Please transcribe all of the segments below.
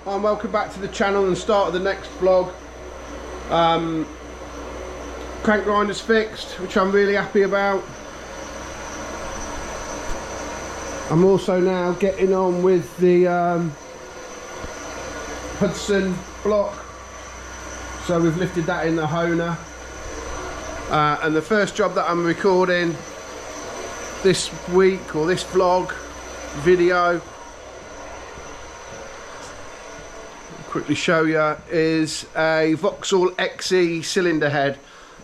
and welcome back to the channel and start of the next vlog. Crank grinder's fixed, which I'm really happy about. I'm also now getting on with the Hudson block, so we've lifted that in the Honer, and the first job that I'm recording this week, or this vlog video, I'll quickly show you, is a Vauxhall XE cylinder head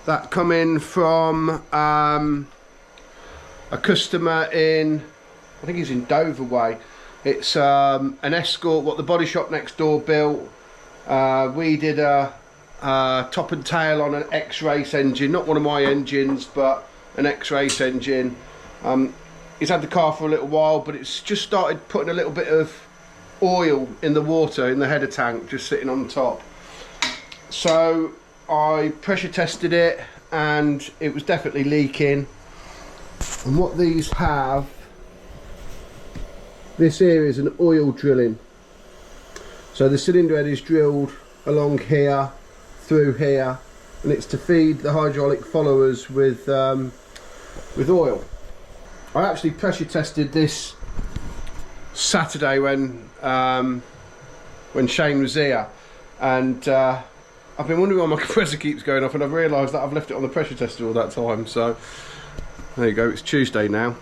that come in from a customer in, I think he's in Dover way. It's an Escort, what the body shop next door built. We did a top and tail on an X-Race engine, not one of my engines, but an X-Race engine. He's had the car for a little while, but it's just started putting a little bit of oil in the water in the header tank, just sitting on top. So I pressure tested it and it was definitely leaking. And what these have, this here is an oil drilling. So the cylinder head is drilled along here, through here, and it's to feed the hydraulic followers with oil. I actually pressure tested this Saturday when Shane was here, and I've been wondering why my compressor keeps going off, and I've realised that I've left it on the pressure tester all that time. So there you go, it's Tuesday now.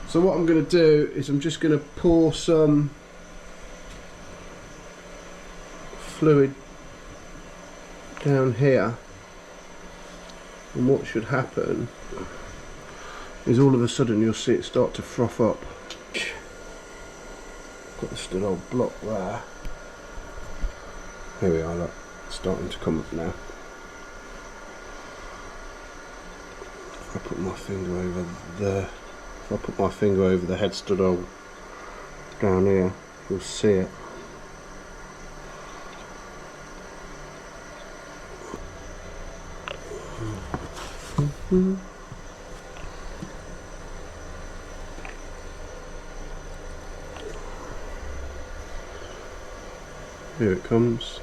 So what I'm going to do is I'm just going to pour some fluid down here, and what should happen is all of a sudden you'll see it start to froth up. Got the stood old block there. Here we are, look, it's starting to come up now. If I put my finger over there, if I put my finger over the head stud hole down here, you'll see it. Here it comes.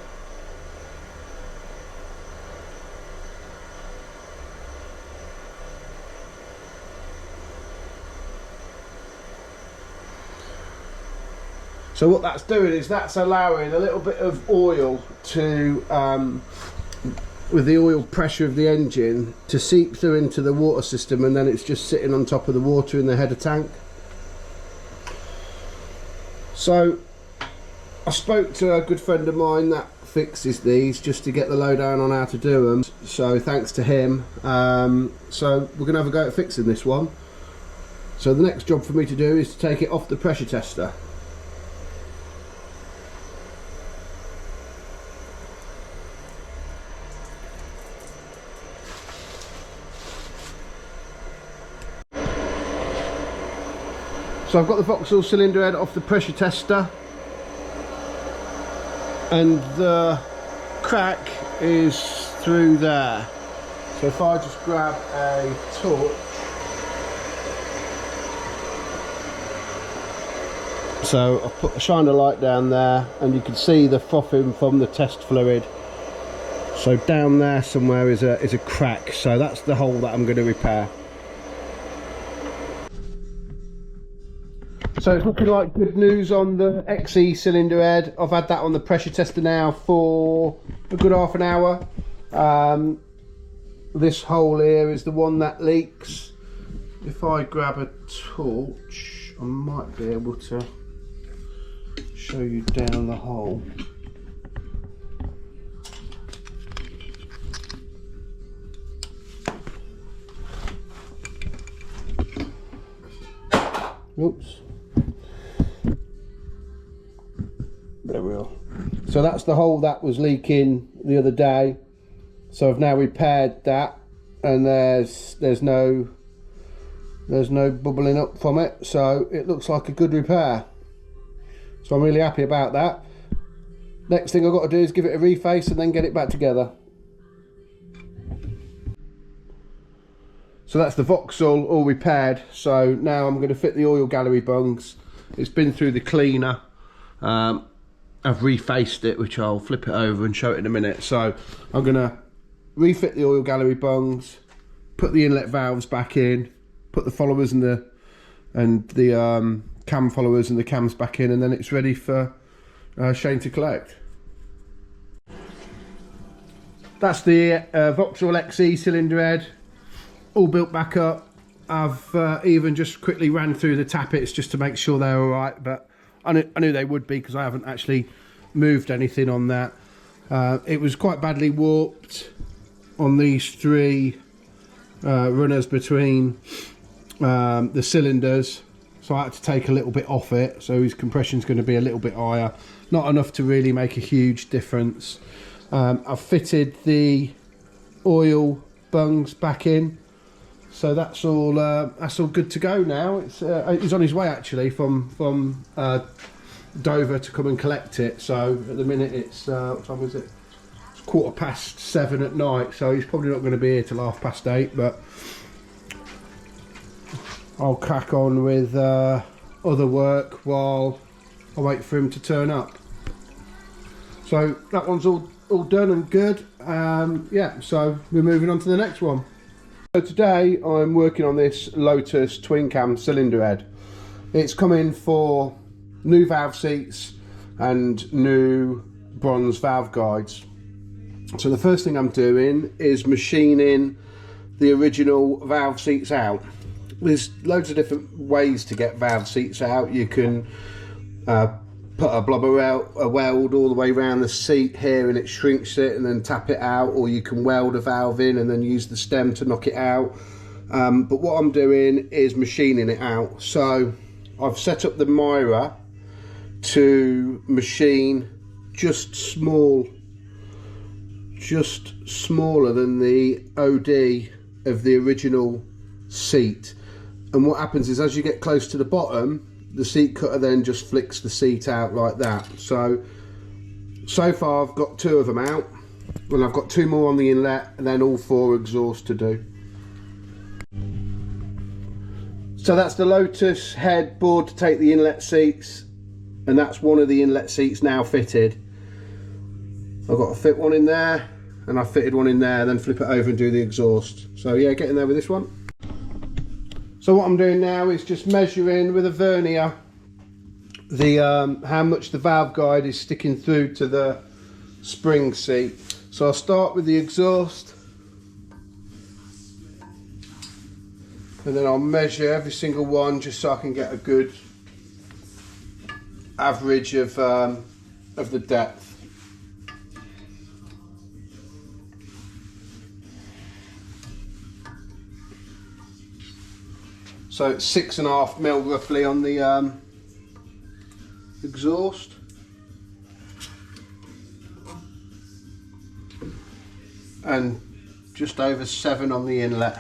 So what that's doing is that's allowing a little bit of oil to, with the oil pressure of the engine, to seep through into the water system, and then it's just sitting on top of the water in the header tank. So I spoke to a good friend of mine that fixes these, just to get the lowdown on how to do them, so thanks to him. So we're going to have a go at fixing this one. So the next job for me to do is to take it off the pressure tester. So I've got the Vauxhall cylinder head off the pressure tester, and the crack is through there. So if I just grab a torch, so I've shined a light down there, and you can see the frothing from the test fluid. So down there somewhere is a crack, so that's the hole that I'm going to repair. So it's looking like good news on the XE cylinder head. I've had that on the pressure tester now for a good half an hour. This hole here is the one that leaks. If I grab a torch, I might be able to show you down the hole. Oops. There we are. So that's the hole that was leaking the other day. So I've now repaired that, and there's no bubbling up from it, so it looks like a good repair. So I'm really happy about that. Next thing I've got to do is give it a reface and then get it back together. So that's the Vauxhall all repaired. So now I'm going to fit the oil gallery bungs. It's been through the cleaner, I've refaced it, which I'll flip it over and show it in a minute. So I'm gonna refit the oil gallery bungs, put the inlet valves back in, put the followers and the cam followers and the cams back in, and then it's ready for Shane to collect. That's the Vauxhall XE cylinder head, all built back up. I've even just quickly ran through the tappets just to make sure they're all right, but I knew they would be because I haven't actually moved anything on that. It was quite badly warped on these three runners between the cylinders, so I had to take a little bit off it, so his compression is going to be a little bit higher, not enough to really make a huge difference. I've fitted the oil bungs back in, so that's all good to go now. He's on his way actually from Dover to come and collect it. So at the minute it's what time is it? It's 7:15 at night, so he's probably not going to be here till 8:30, but I'll crack on with other work while I wait for him to turn up. So that one's all done and good. Yeah, so we're moving on to the next one. So today I'm working on this Lotus twin cam cylinder head. It's coming for new valve seats and new bronze valve guides. So the first thing I'm doing is machining the original valve seats out. There's loads of different ways to get valve seats out. You can put a weld all the way around the seat here and it shrinks it and then tap it out, or you can weld a valve in and then use the stem to knock it out. But what I'm doing is machining it out. So I've set up the Myra to machine just smaller than the OD of the original seat. And what happens is as you get close to the bottom, the seat cutter then just flicks the seat out like that. So far I've got 2 of them out, and I've got 2 more on the inlet, and then all 4 exhaust to do. So that's the Lotus head board to take the inlet seats, and that's one of the inlet seats now fitted. I've got to fit one in there, and I fitted one in there, then flip it over and do the exhaust. So yeah, get in there with this one. So what I'm doing now is just measuring with a vernier how much the valve guide is sticking through to the spring seat. So I'll start with the exhaust, and then I'll measure every single one just so I can get a good average of the depth. So it's 6.5 mil roughly on the exhaust. And just over 7 on the inlet.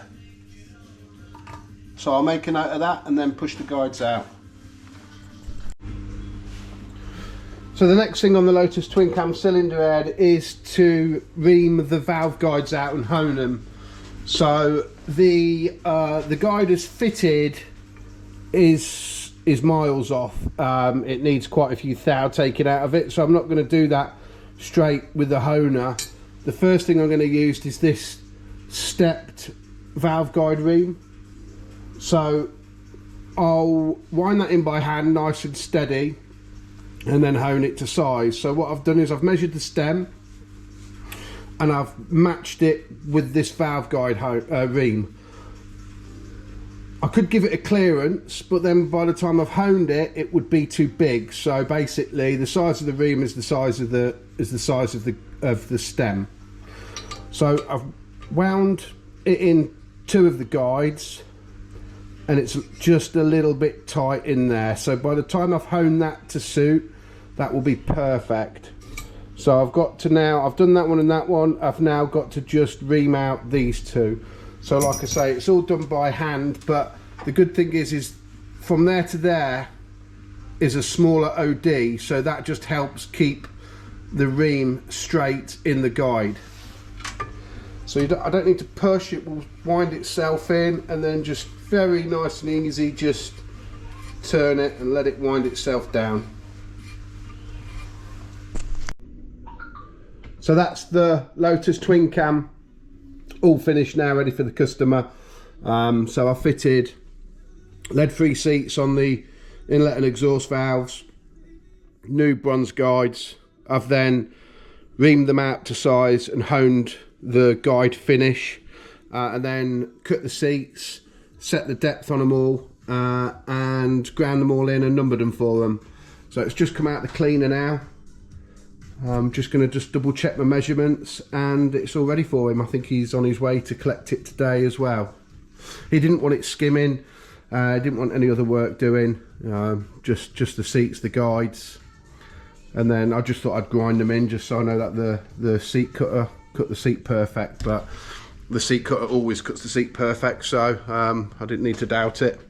So I'll make a note of that and then push the guides out. So the next thing on the Lotus twin cam cylinder head is to ream the valve guides out and hone them. So the guide is fitted is miles off. It needs quite a few thou taken out of it, so I'm not going to do that straight with the honer. The first thing I'm going to use is this stepped valve guide ream. So I'll wind that in by hand nice and steady and then hone it to size. So what I've done is I've measured the stem and I've matched it with this valve guide ream. I could give it a clearance, but then by the time I've honed it, it would be too big. So basically, the size of the ream is the size of the stem. So I've wound it in 2 of the guides, and it's just a little bit tight in there. So by the time I've honed that to suit, that will be perfect. So I've got to now, I've done that one and that one, I've now got to just ream out these 2. So like I say, it's all done by hand, but the good thing is from there to there is a smaller OD, so that just helps keep the ream straight in the guide. So I don't need to push, it will wind itself in, and then just very nice and easy, just turn it and let it wind itself down. So that's the Lotus twin cam, all finished now, ready for the customer. So I fitted lead-free seats on the inlet and exhaust valves, new bronze guides. I've then reamed them out to size and honed the guide finish, and then cut the seats, set the depth on them all, and ground them all in and numbered them for them. So it's just come out the cleaner now. I'm just going to double check my measurements, and it's all ready for him. I think he's on his way to collect it today as well. He didn't want it skimming, didn't want any other work doing, just the seats, the guides, and then I just thought I'd grind them in just so I know that the seat cutter cut the seat perfect, but the seat cutter always cuts the seat perfect, so I didn't need to doubt it.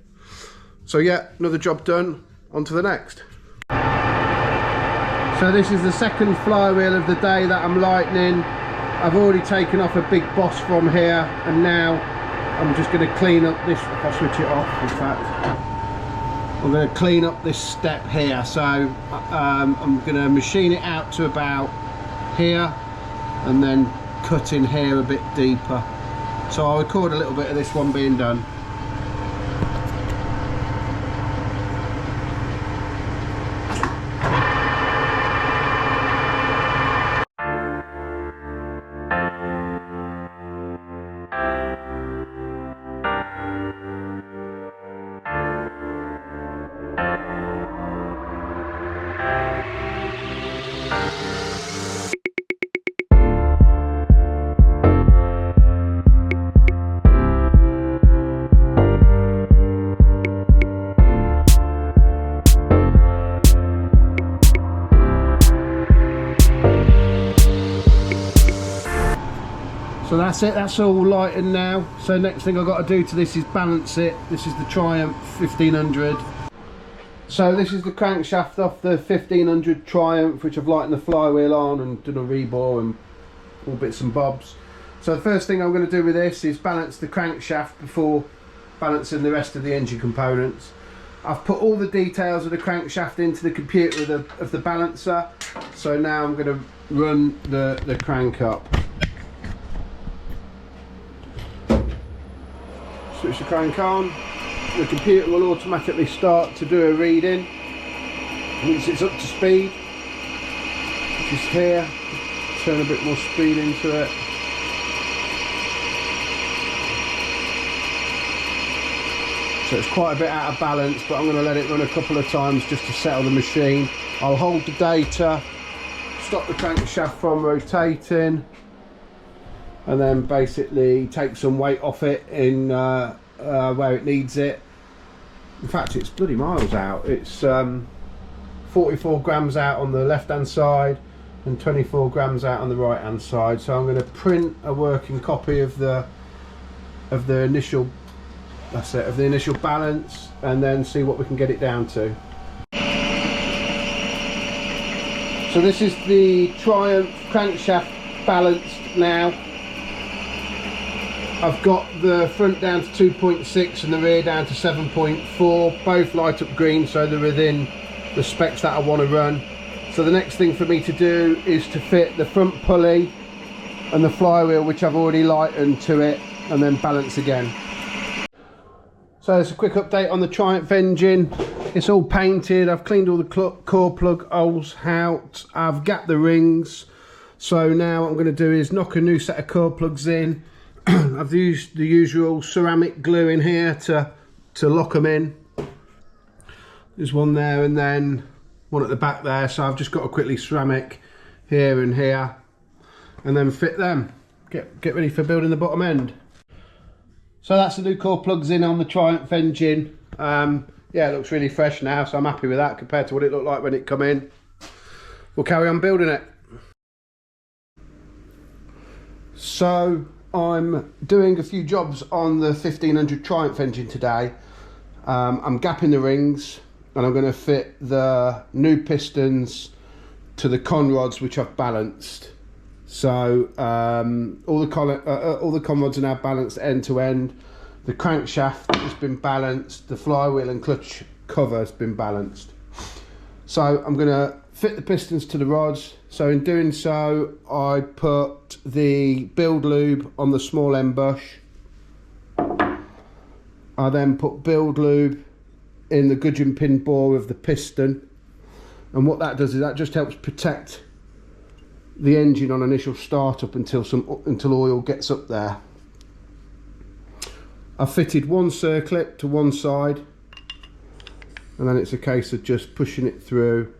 So yeah, another job done, on to the next. So this is the second flywheel of the day that I'm lightening. I've already taken off a big boss from here, and now I'm just going to clean up this. If I switch it off, in fact, I'm going to clean up this step here. So I'm going to machine it out to about here, and then cut in here a bit deeper. So I'll record a little bit of this one being done. So that's it, that's all lightened now. So next thing I've got to do to this is balance it. This is the Triumph 1500. So this is the crankshaft off the 1500 Triumph, which I've lightened the flywheel on and done a rebore and all bits and bobs. So the first thing I'm going to do with this is balance the crankshaft before balancing the rest of the engine components. I've put all the details of the crankshaft into the computer of the balancer. So now I'm going to run the crank up. Switch the crank on, the computer will automatically start to do a reading once it's up to speed, which is here. Turn a bit more speed into it. So it's quite a bit out of balance, but I'm going to let it run a couple of times just to settle the machine. I'll hold the data, stop the crankshaft from rotating, and then basically take some weight off it in where it needs it. In fact, it's bloody miles out. It's 44 grams out on the left hand side and 24 grams out on the right hand side. So I'm going to print a working copy of the initial, that's it, of the initial balance, and then see what we can get it down to. So this is the Triumph crankshaft balanced now. I've got the front down to 2.6 and the rear down to 7.4. Both light up green, so they're within the specs that I want to run. So the next thing for me to do is to fit the front pulley and the flywheel, which I've already lightened, to it, and then balance again. So there's a quick update on the Triumph engine. It's all painted. I've cleaned all the core plug holes out. I've gapped the rings. So now what I'm going to do is knock a new set of core plugs in. I've used the usual ceramic glue in here to lock them in. There's one there and then one at the back there, so I've just got to quickly ceramic here and here and then fit them. Get ready for building the bottom end. So that's the new core plugs in on the Triumph engine. Yeah, it looks really fresh now, so I'm happy with that compared to what it looked like when it come in. We'll carry on building it. So I'm doing a few jobs on the 1500 Triumph engine today. I'm gapping the rings and I'm going to fit the new pistons to the con rods, which I've balanced. So all the con rods are now balanced end to end. The crankshaft has been balanced. The flywheel and clutch cover has been balanced. So I'm going to fit the pistons to the rods. So in doing so, I put the build lube on the small end bush. I then put build lube in the gudgeon pin bore of the piston, and what that does is that just helps protect the engine on initial startup until oil gets up there. I fitted one circlip to one side, and then it's a case of just pushing it through,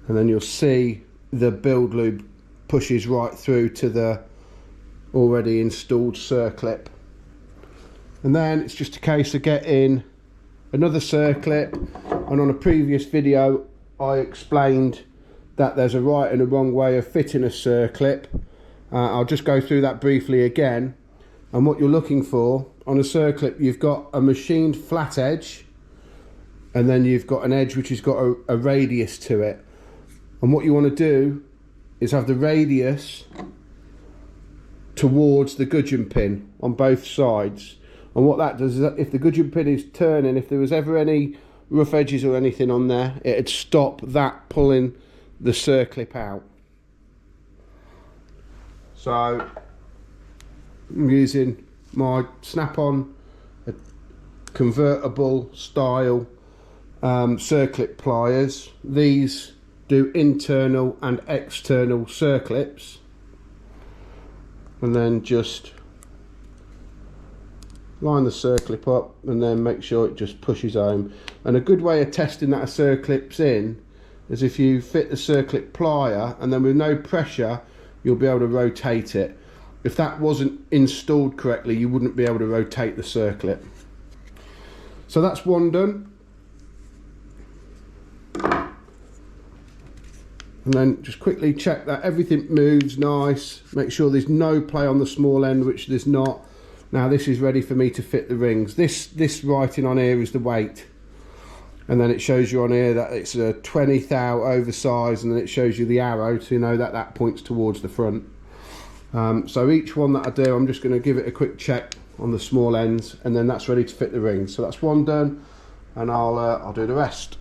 and then you'll see the build lube pushes right through to the already installed circlip. And then it's just a case of getting another circlip, and on a previous video I explained that there's a right and a wrong way of fitting a circlip. I'll just go through that briefly again. And what you're looking for on a circlip, you've got a machined flat edge, and then you've got an edge which has got a radius to it. And what you want to do is have the radius towards the gudgeon pin on both sides. And what that does is that if the gudgeon pin is turning, if there was ever any rough edges or anything on there, it'd stop that pulling the circlip out. So I'm using my snap-on convertible style circlip pliers. These do internal and external circlips, and then just line the circlip up and then make sure it just pushes home. And a good way of testing that a circlip's in is if you fit the circlip plier and then with no pressure you'll be able to rotate it. If that wasn't installed correctly, you wouldn't be able to rotate the circlip. So that's one done. And then just quickly check that everything moves nice. Make sure there's no play on the small end, which there's not. Now this is ready for me to fit the rings. This writing on here is the weight. And then it shows you on here that it's a 20 thou oversize, and then it shows you the arrow, so you know that that points towards the front. So each one that I do, I'm just going to give it a quick check on the small ends, and then that's ready to fit the rings. So that's one done, and I'll do the rest.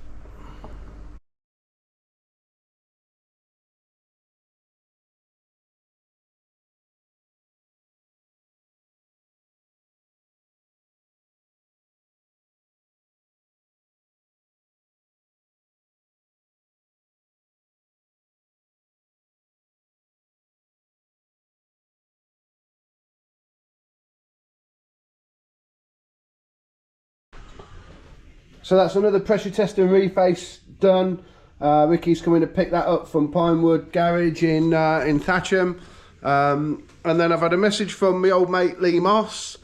So that's another pressure test and reface done. Ricky's coming to pick that up from Pinewood Garage in Thatcham. And then I've had a message from my old mate Lee Moss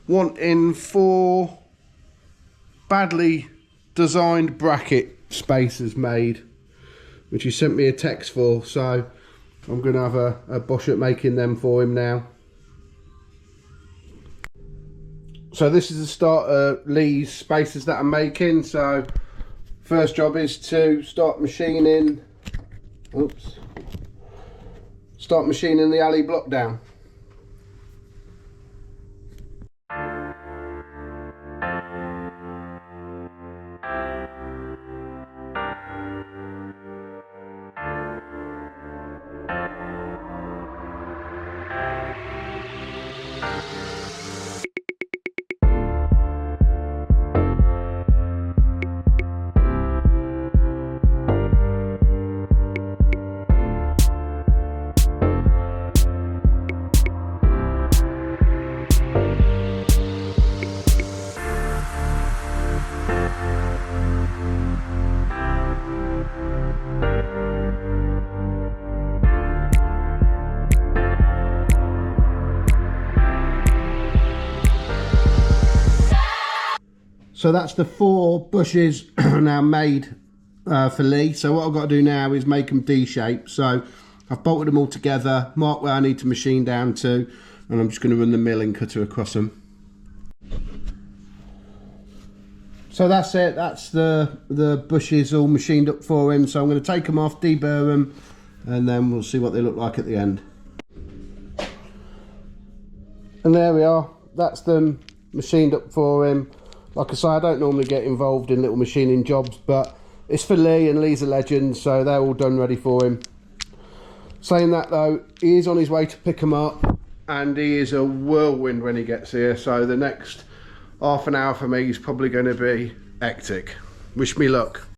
wanting 4 badly designed bracket spacers made, which he sent me a text for. So I'm going to have a bush at making them for him now. So this is the start of Lee's spacers that I'm making. So first job is to start machining the alley block down. So that's the 4 bushes now made for Lee. So what I've got to do now is make them D-shape. So I've bolted them all together, marked where I need to machine down to, and I'm just going to run the milling cutter across them. So that's it, that's the bushes all machined up for him. So I'm going to take them off, deburr them, and then we'll see what they look like at the end. And there we are, that's them machined up for him. Like I say, I don't normally get involved in little machining jobs, but It's for Lee, and Lee's a legend, so they're all done ready for him. Saying that though, he is on his way to pick them up, and he is a whirlwind when he gets here, so the next half an hour for me is probably going to be hectic. Wish me luck.